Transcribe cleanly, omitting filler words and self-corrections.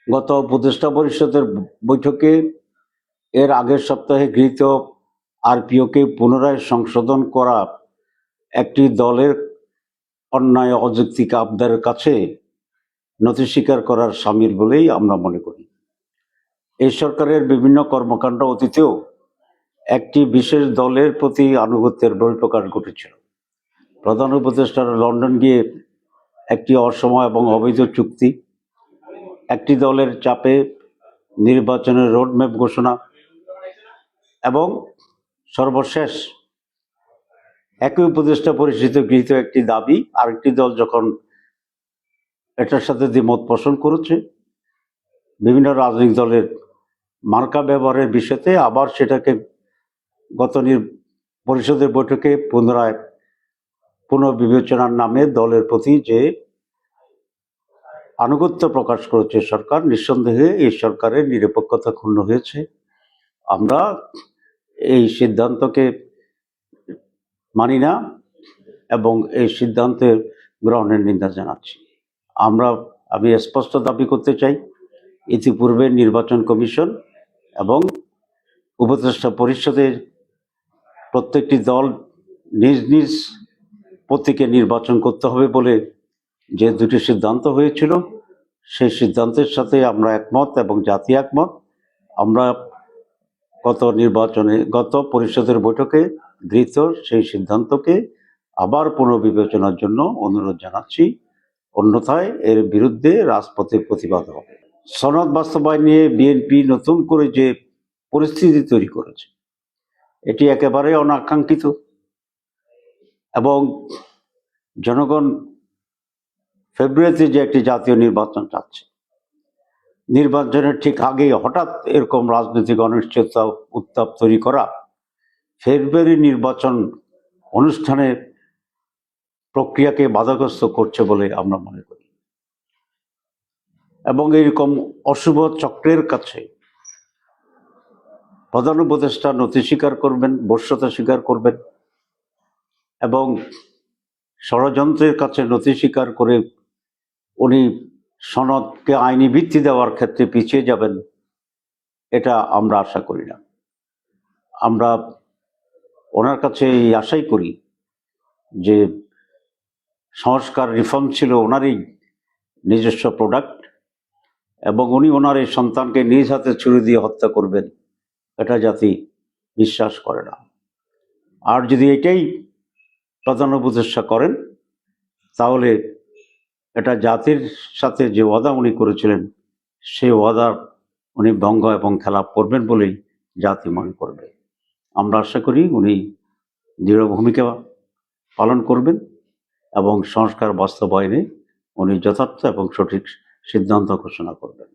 গত উপদেষ্টা পরিষদের বৈঠকে এর আগের সপ্তাহে গৃহীত আরপিওকে পুনরায় সংশোধন করা একটি দলের অন্যায় অযৌক্তিক আবদারের কাছে নথি স্বীকার করার শামিল বলেই আমরা মনে করি। এই সরকারের বিভিন্ন কর্মকাণ্ড অতীতেও একটি বিশেষ দলের প্রতি আনুগত্যের বহিঃপ্রকাশ ঘটেছিল। প্রধান উপদেষ্টার লন্ডন গিয়ে একটি অসময় এবং অবৈধ চুক্তি, একটি দলের চাপে নির্বাচনের রোডম্যাপ ঘোষণা এবং সর্বশেষ একই উপদেষ্টা পরিষদে গৃহীত একটি দাবি আরেকটি দল যখন এটার সাথে দ্বিমত পোষণ করেছে, বিভিন্ন রাজনৈতিক দলের মার্কা ব্যবহারের বিষয়তে আবার সেটাকে গত পরিষদের বৈঠকে পুনরায় পুনর্বিবেচনার নামে দলের প্রতি যে আনুগত্য প্রকাশ করেছে সরকার, নিঃসন্দেহে এই সরকারের নিরপেক্ষতা ক্ষুণ্ণ হয়েছে। আমরা এই সিদ্ধান্তকে মানি না এবং এই সিদ্ধান্তের গ্রহণের নিন্দা জানাচ্ছি। আমি স্পষ্ট দাবি করতে চাই, ইতিপূর্বে নির্বাচন কমিশন এবং উপদেষ্টা পরিষদের প্রত্যেকটি দল নিজ নিজ প্রতীকে নির্বাচন করতে হবে বলে যে দুটি সিদ্ধান্ত হয়েছিল, সেই সিদ্ধান্তের সাথে আমরা একমত এবং জাতি একমত। আমরা গত পরিষদের বৈঠকে গৃহীত সেই সিদ্ধান্তকে আবার পুনর্বিবেচনার জন্য অনুরোধ জানাচ্ছি, অন্যথায় এর বিরুদ্ধে রাজপথে প্রতিবাদ হবে। সনদ বাস্তবায়ন নিয়ে বিএনপি নতুন করে যে পরিস্থিতি তৈরি করেছে, এটি একেবারে অনাকাঙ্ক্ষিত এবং জনগণ ফেব্রুয়ারিতে যে একটি জাতীয় নির্বাচন চাচ্ছে, নির্বাচনের ঠিক আগে হঠাৎ এরকম রাজনৈতিক অনিশ্চয়তা উত্তাপ তৈরি করা ফেব্রুয়ারি নির্বাচন অনুষ্ঠানের প্রক্রিয়াকে বাধাগ্রস্ত করছে বলে আমরা মনে করি এবং এরকম অশুভ চক্রের কাছে প্রধান উপদেষ্টা নথি স্বীকার করবেন, বশ্যতা স্বীকার করবেন এবং ষড়যন্ত্রের কাছে নথি স্বীকার করে উনি সনদকে আইনি ভিত্তি দেওয়ার ক্ষেত্রে পিছিয়ে যাবেন, এটা আমরা আশা করি না। আমরা ওনার কাছে এই আশাই করি যে সংস্কার রিফর্ম ছিল ওনারই নিজস্ব প্রোডাক্ট এবং উনি ওনার এই সন্তানকে নিজ হাতে ছুরি দিয়ে হত্যা করবেন, এটা জাতি বিশ্বাস করে না। আর যদি এটাই প্রধান উপদেষ্টা করেন, তাহলে এটা জাতির সাথে যে ওয়াদা উনি করেছিলেন, সেই ওয়াদার উনি ভঙ্গ এবং খেলাপ করবেন বলেই জাতি মনে করবে। আমরা আশা করি উনি দৃঢ় ভূমিকা পালন করবেন এবং সংস্কার বাস্তবায়নে উনি যথার্থ এবং সঠিক সিদ্ধান্ত ঘোষণা করবেন।